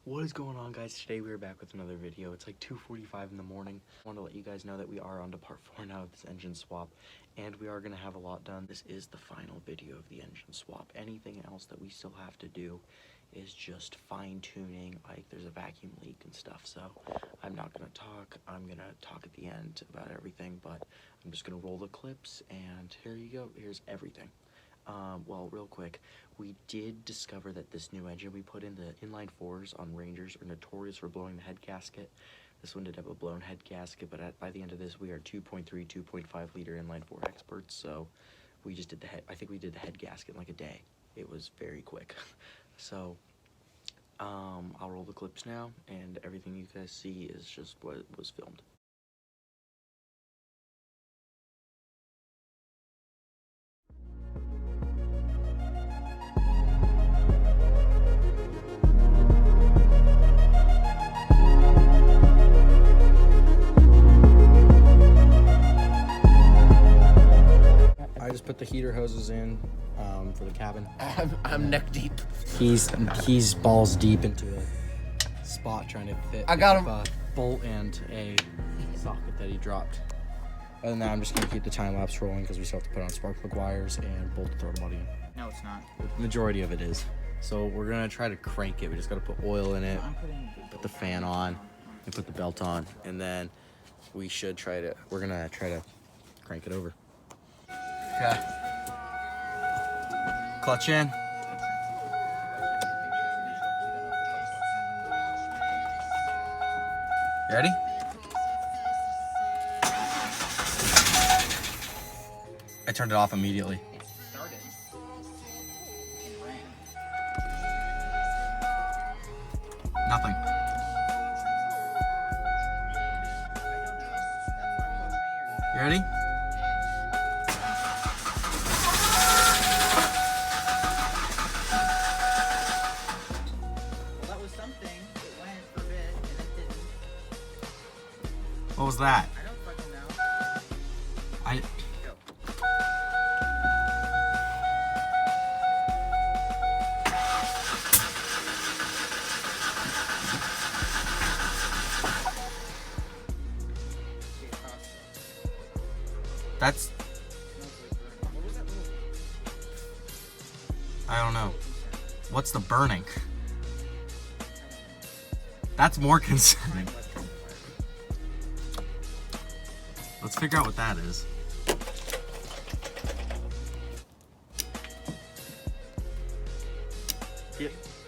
What is going on, guys? Today we are back with another video. It's like 2:45 in the morning. I want to let you guys know that we are on to part 4 now of this engine swap, and we are going to have a lot done. This is the final video of the engine swap. Anything else that we still have to do is just fine-tuning, like there's a vacuum leak and stuff, so I'm not going to talk. I'm going to talk at the end about everything, but I'm just going to roll the clips, and here you go. Here's everything. Well, real quick, we did discover that this new engine we put in, the inline 4s on Rangers, are notorious for blowing the head gasket. This one did have a blown head gasket, but by the end of this, we are 2.3, 2.5 liter inline 4 experts, so we just did the head. I think we did the head gasket in like a day. It was very quick. So, I'll roll the clips now, and everything you guys see is just what was filmed. I just put the heater hoses in for the cabin. I'm neck deep. He's balls deep into a spot trying to fit. I got him. A bolt and a socket that he dropped. Other than that, I'm just gonna keep the time lapse rolling because we still have to put on spark plug wires and bolt the throttle body in. No, it's not. The majority of it is. So we're gonna try to crank it. We just gotta put oil in it, put the fan on, and put the belt on, and then we're gonna try to crank it over. Okay. Clutch in. You ready? I turned it off immediately. It started and ran. Nothing. You ready? What was that? I don't fucking know. I. Go. That's. I don't know. What's the burning? That's more concerning. Let's figure out what that is.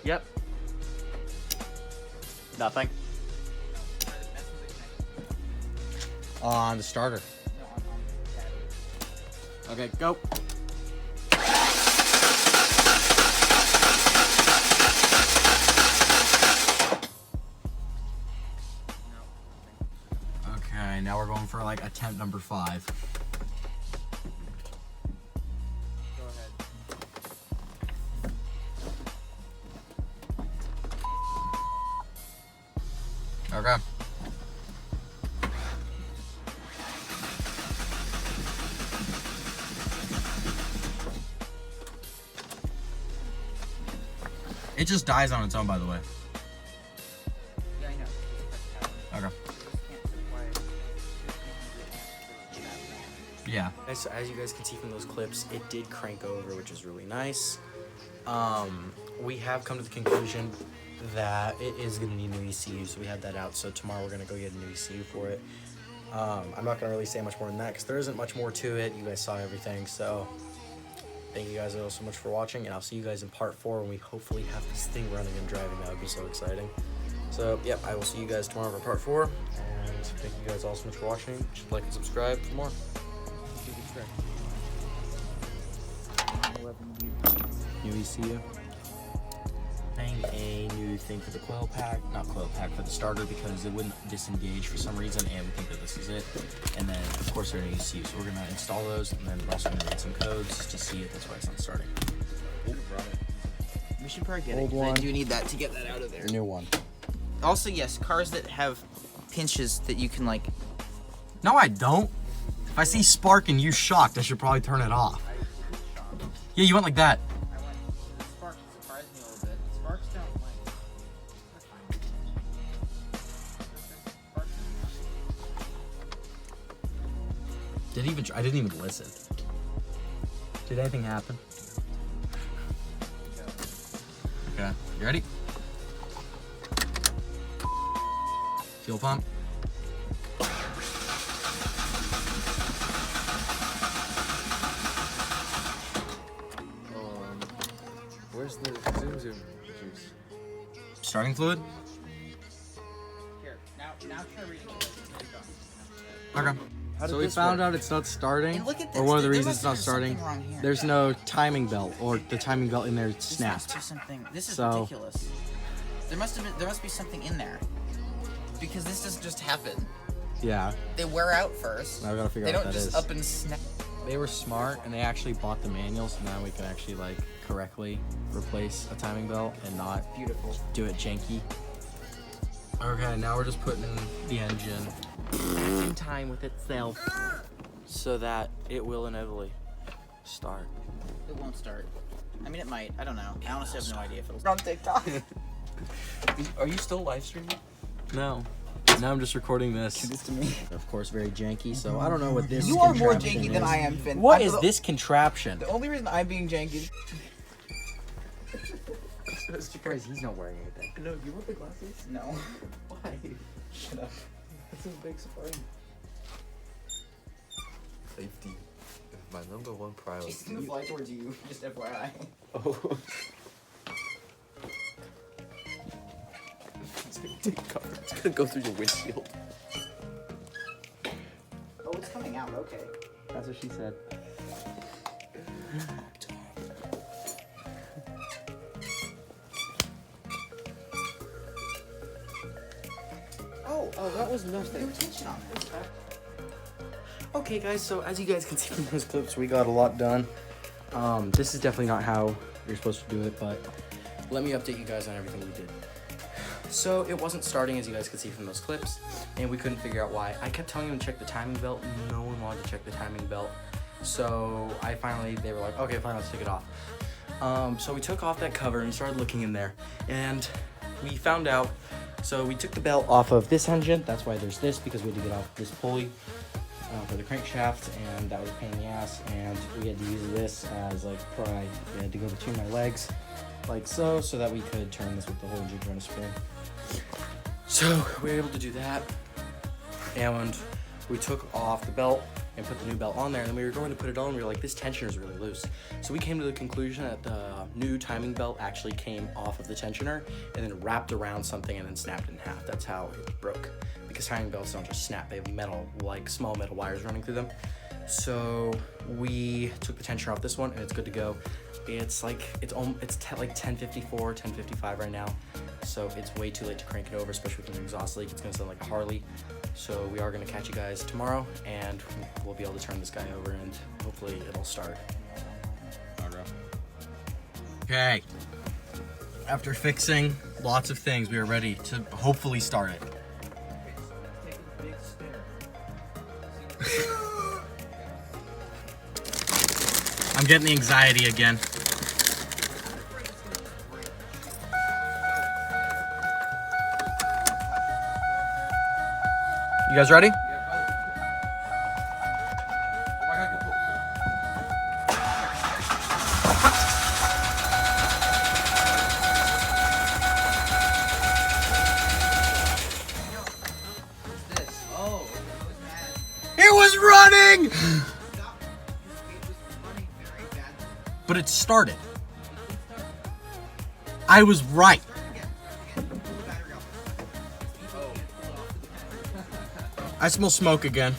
Yep. Nothing. On the starter. Okay, go. Okay, now we're going for like attempt number 5. Go ahead. Okay. It just dies on its own, by the way. Yeah, I know. Okay. Yeah. As you guys can see from those clips, it did crank over, which is really nice. We have come to the conclusion that it is going to need new ECU, so we had that out. So tomorrow we're going to go get a new ECU for it. I'm not going to really say much more than that because there isn't much more to it. You guys saw everything, so thank you guys all so much for watching, and I'll see you guys in part 4 when we hopefully have this thing running and driving. That would be so exciting. So, yep, I will see you guys tomorrow for part 4, and thank you guys all so much for watching. You should like and subscribe for more. New ECU. A new thing for the coil pack, not coil pack, for the starter because it wouldn't disengage for some reason, and we think that this is it. And then, of course, they're new ECU, so we're going to install those, and then we're also going to read some codes to see if that's why it's not starting. We should probably get Old it. one. I do need that to get that out of there. New one. Also, yes, cars that have pinches that you can like. No, I don't. If I see spark and you shocked, I should probably turn it off. Yeah, you went like that. I went. The spark surprised me a little bit. Sparks don't like. I didn't even listen. Did anything happen? Okay, you ready? Fuel pump. Where's the zoom juice? Starting fluid. Here, now try reading it. Okay. So we found out it's not starting, And look at or this, one of the there reasons it's not must have been starting. something wrong here. There's no timing belt, or the timing belt in there This must snapped. be something. This is So- ridiculous. There must be something in there. Because this doesn't just happen. Yeah. They wear out first. Now we gotta figure They out don't what that just is. up and snap. They were smart, and they actually bought the manual, so now we can actually like correctly replace a timing belt and not Beautiful. do it janky. Okay, now we're just putting the engine back in time with itself so that it will inevitably start. It won't start. I mean, it might. I don't know. I honestly have no idea if it'll start. On TikTok. Are you still live streaming? No. Now I'm just recording this. This to me. Of course, very janky, so I don't know what this You are more contraption janky than is. I am, Finn. What I'm is the- this contraption? The only reason I'm being janky. I'm surprised he's not wearing anything. No, you want the glasses? No. Why? Shut up. That's a big surprise. Safety is my number one priority. He's gonna fly towards you. Just FYI. Oh. It's gonna take cover. It's gonna go through your windshield. Oh, it's coming out. Okay. That's what she said. Oh, that was There nothing. was tension on this. Okay, guys, so as you guys can see from those clips, we got a lot done. This is definitely not how you're supposed to do it, but let me update you guys on everything we did. So it wasn't starting, as you guys could see from those clips, and we couldn't figure out why. I kept telling them to check the timing belt. No one wanted to check the timing belt. So they were like, okay, fine, let's take it off. So we took off that cover and started looking in there, and we found out. So we took the belt off of this engine. That's why there's this, because we had to get off this pulley for the crankshaft, and that was a pain in the ass. And we had to use this as like pry. We had to go between my legs, like so that we could turn this with the whole jig run spring. So we were able to do that, and we took off the belt and put the new belt on there, and then we were going to put it on, we were like, this tensioner is really loose. So we came to the conclusion that the new timing belt actually came off of the tensioner and then wrapped around something and then snapped in half. That's how it broke, because timing belts don't just snap, they have metal, like small metal wires running through them. So we took the tensioner off this one, and it's good to go. It's like like 1054, 1055 right now, so it's way too late to crank it over, especially with an exhaust leak. It's gonna sound like a Harley. So we are gonna catch you guys tomorrow, and we'll be able to turn this guy over, and hopefully it'll start. Okay. After fixing lots of things, we are ready to hopefully start it. I'm getting the anxiety again. You guys ready? It was running! But it started. I was right. I smell smoke again.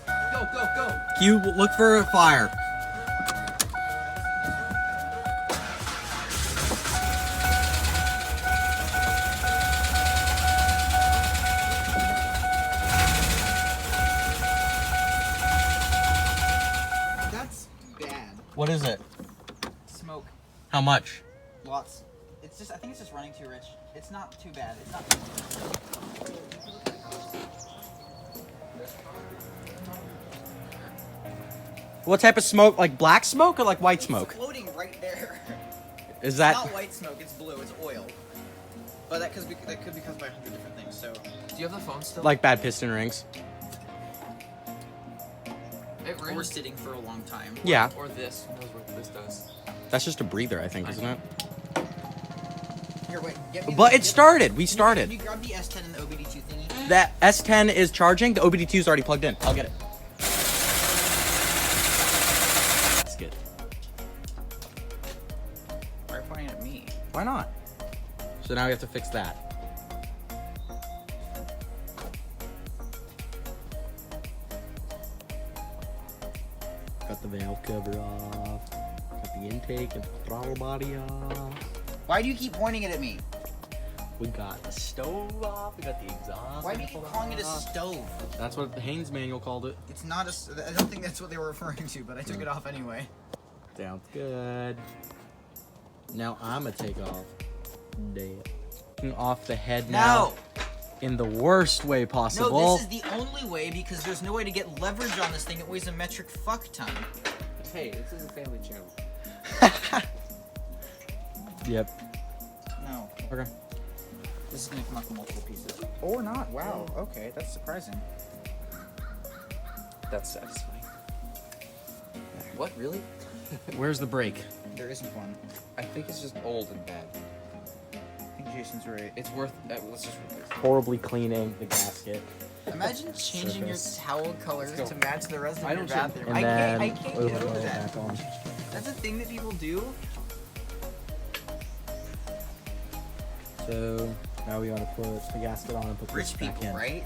Go, go, go. You look for a fire. That's bad. What is it? Smoke. How much? Lots. It's just, I think it's just running too rich. It's not too bad. It's not. What type of smoke? Like black smoke or like white smoke? It's floating right there. Is It's that not white smoke, it's blue, it's oil. But that could be caused by 100 different things. So Do you have the phone still? Like bad piston rings. it or rings. sitting for a long time. Yeah, Or this. Who knows what this does? that's just a breather, I think, isn't it? Here, wait. Get me But the, it started. We Can started. you grab the S10 and the OBD2 thingy? That S10 is charging. The OBD2 is already plugged in. I'll get it. That's good. Why are you pointing at me? Why not? So now we have to fix that. Got the valve cover off. Got the intake and the throttle body off. Why do you keep pointing it at me? We got the stove off. We got the exhaust. Why do you keep calling it a off. stove? That's what the Haynes manual called it. It's not a. I don't think that's what they were referring to, but I took it off anyway. Sounds good. Now I'm gonna take off. Dead. Off the head now. No! In the worst way possible. No, this is the only way because there's no way to get leverage on this thing. It weighs a metric fuck ton. Hey, this is a family channel. Yep. No. Okay. This is gonna come off in multiple pieces. Or not. Wow. Okay, that's surprising. That's satisfying. What, really? Where's the brake? There isn't one. I think it's just old and bad. I think Jason's right. It's worth. Let's just replace it. Horribly cleaning the gasket. Imagine changing your Surface. towel colors Let's to go. match the rest of I your don't bathroom. And I then can't oil get it over that. back on. That's a thing that people do. So now we gotta put the gasket on and put Rich this back people, in. right?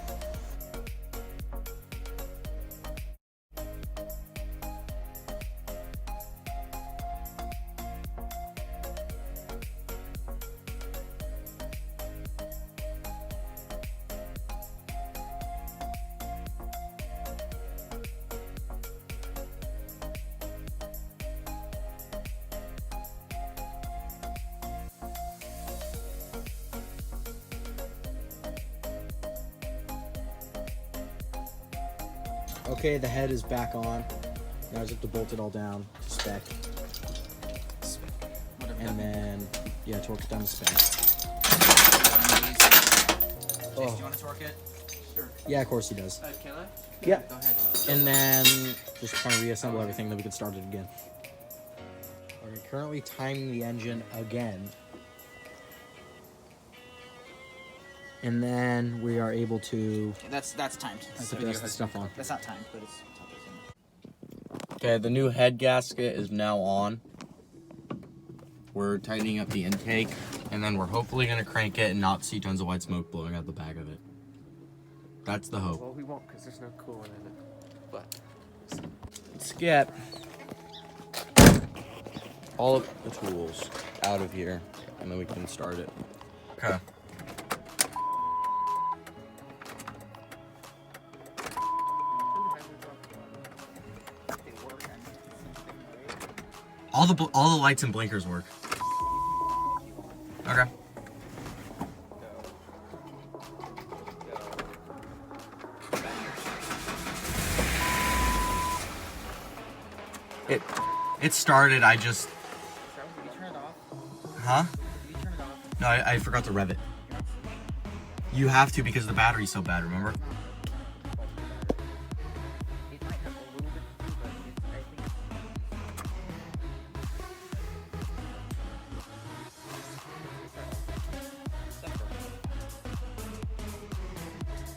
Okay, the head is back on. Now I just have to bolt it all down to spec. Whatever. And then, yeah, torque it down to spec. Jason, do you want to torque it? Sure. Yeah, of course he does. Can I? Yeah. Go ahead. And then just trying to reassemble everything, then we can start it again. Okay, currently timing the engine again. And then we are able to That's timed. put the rest of the stuff on. That's not timed, but it's. Okay, the new head gasket is now on. We're tightening up the intake, and then we're hopefully gonna crank it and not see tons of white smoke blowing out the back of it. That's the hope. Well, we won't because there's no coolant in it. But Let's get all of the tools out of here, and then we can start it. Okay. All the lights and blinkers work. Okay. It started. I just. Did you turn it off? Huh? Did you turn it off? No, I forgot to rev it. You have to because the battery's so bad. Remember? It might have a little bit to do, but I think.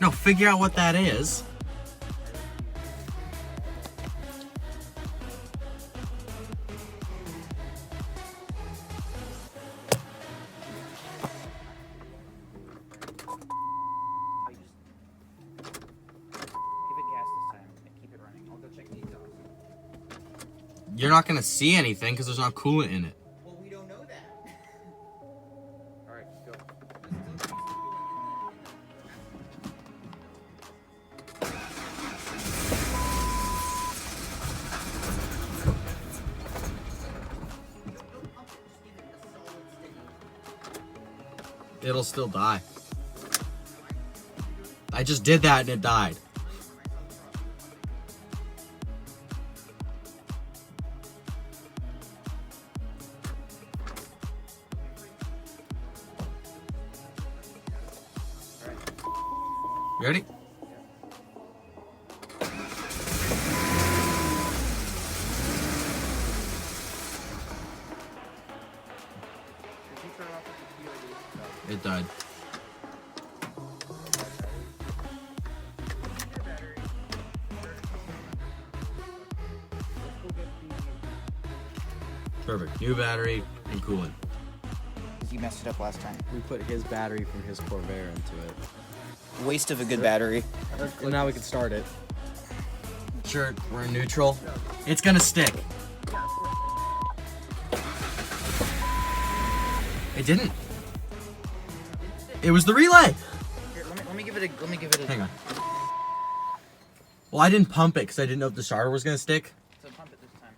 No, figure out what that is. Give it gas this time and keep it running. I'll go check the exhaust. You're not gonna see anything because there's not coolant in it. Well, we don't know that. alright, go. It'll still die. I just did that and it died. You ready? It died. Perfect. New battery and coolant. You messed it up last time. We put his battery from his Corvair into it. Waste of a good battery. And now we can start it. Sure, we're in neutral. It's gonna stick. It didn't. It was the relay. Here, let me give it a. Hang on. Well, I didn't pump it because I didn't know if the starter was gonna stick. So pump it this time.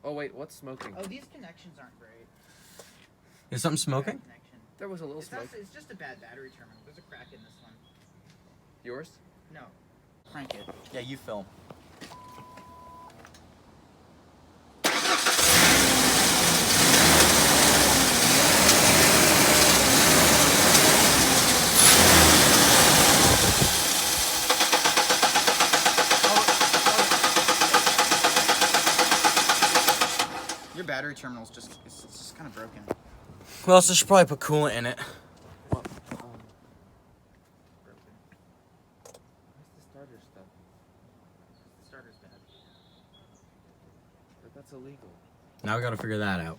Oh wait, what's smoking? Oh, these connections aren't great. Is something smoking? Bad connection. There was a little It's, smoke. it's just a bad battery terminal. There's a crack in this one. Yours? No. Crank it. Yeah, you film. Your battery terminal's just it's just kind of broken. Well, so I should probably put coolant in it. What? Broken. Where's the starter stuff? The starter's bad. But that's illegal. Now we gotta figure that out.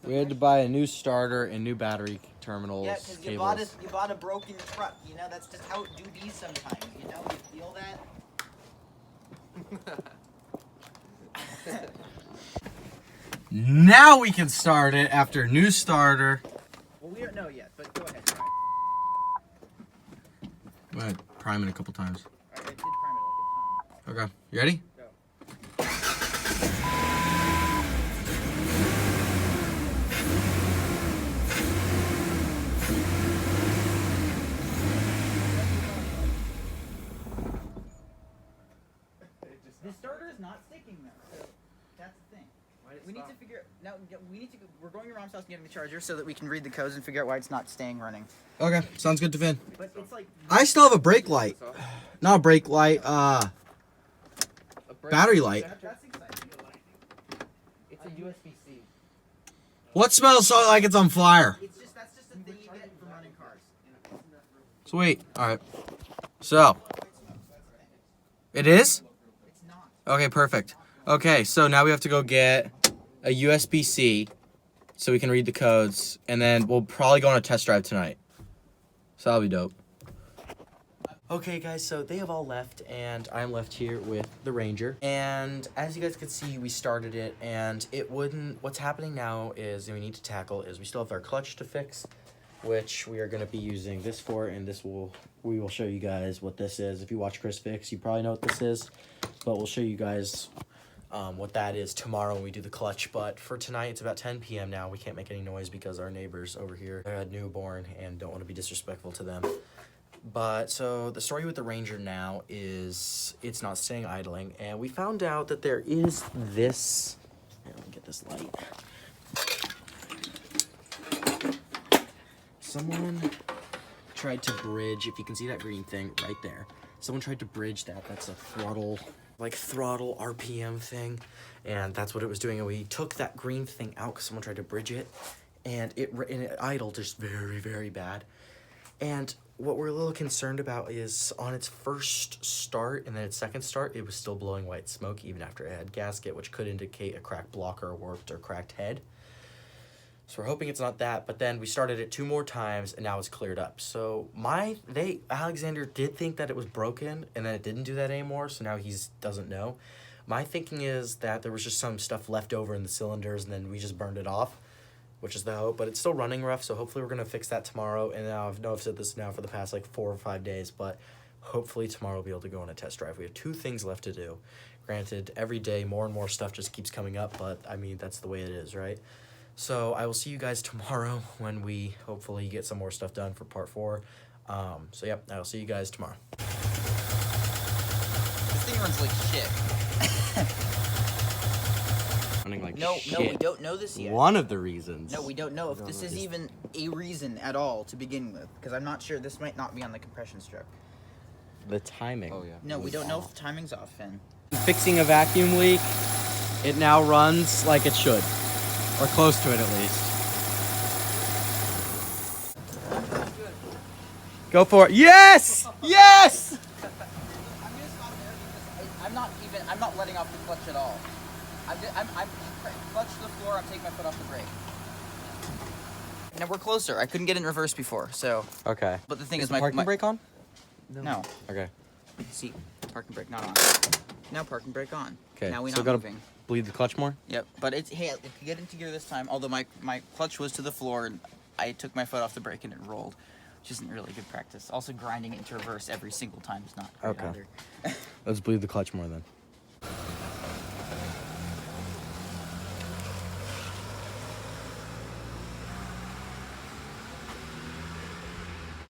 We had to buy a new starter and new battery terminals, Yeah, because cables. you bought a broken truck. You know, that's just how it do be sometimes. You know, you feel that? Now we can start it after new starter. Well, we don't know yet, but go ahead. Try it. Go ahead, prime it a couple times. All right, I did prime it like a ton. Okay, you ready? Go. The starter is not sticking though, so that's the thing. We need to figure now. We're going to your mom's house and getting the charger so that we can read the codes and figure out why it's not staying running. Okay, sounds good to Finn. But it's like I still have a brake light. Not a brake light, battery light. that's exciting. It's a USB-C. What smells so like it's on fire? That's just a thing you get from running cars. Sweet. Alright. So. It is? It's not. Okay, perfect. Okay, so now we have to go get a USB-C so we can read the codes, and then we'll probably go on a test drive tonight. So that'll be dope. Okay guys, so they have all left and I'm left here with the Ranger. And as you guys can see, we started it and it wouldn't, what's happening now is, and we need to tackle, is we still have our clutch to fix, which we are going to be using this for, and we will show you guys what this is. If you watch Chris Fix, you probably know what this is, but we'll show you guys what that is tomorrow when we do the clutch. But for tonight, it's about 10 p.m. now. We can't make any noise because our neighbors over here are a newborn and don't want to be disrespectful to them. But so the story with the Ranger now is it's not staying idling, and we found out that there is this. Here, let me get this light. Someone tried to bridge, if you can see that green thing right there. Someone tried to bridge that. That's a throttle RPM thing, and that's what it was doing. And we took that green thing out because someone tried to bridge it, and it idled just very, very bad. And what we're a little concerned about is on its first start and then its second start, it was still blowing white smoke even after it had gasket, which could indicate a cracked blocker, warped, or cracked head. So we're hoping it's not that, but then we started it 2 more times and now it's cleared up. So Alexander did think that it was broken and then it didn't do that anymore, so now he doesn't know. My thinking is that there was just some stuff left over in the cylinders and then we just burned it off, which is the hope, but it's still running rough, so hopefully we're going to fix that tomorrow. And now I've said this now for the past 4 or 5 days, but hopefully tomorrow we'll be able to go on a test drive. We have 2 things left to do. Granted, every day more and more stuff just keeps coming up, but I mean, that's the way it is, right? So I will see you guys tomorrow when we hopefully get some more stuff done for part 4. So yep, I'll see you guys tomorrow. This thing runs like shit. running like No, shit. we don't know this yet. One of the reasons. No, we don't know if this is even a reason at all to begin with, because I'm not sure. This might not be on the compression strip. The timing. Oh yeah. No, we don't know if the timing's off, Finn. Fixing a vacuum leak, it now runs like it should. Or close to it at least. Go for it. Yes! Yes! I'm gonna stop there because I'm not letting off the clutch at all. I'm clutch to the floor. I'm taking my foot off the brake. Now we're closer. I couldn't get in reverse before, so. Okay. But the thing Is is, the parking brake on? No. Okay. See, parking brake not on. Now parking brake on. Okay. Now we so not gotta moving. bleed the clutch more? Yep. But it's hey, it could get into gear this time. Although my clutch was to the floor and I took my foot off the brake and it rolled, which isn't really good practice. Also, grinding it into reverse every single time is not great Okay. either. Let's bleed the clutch more then.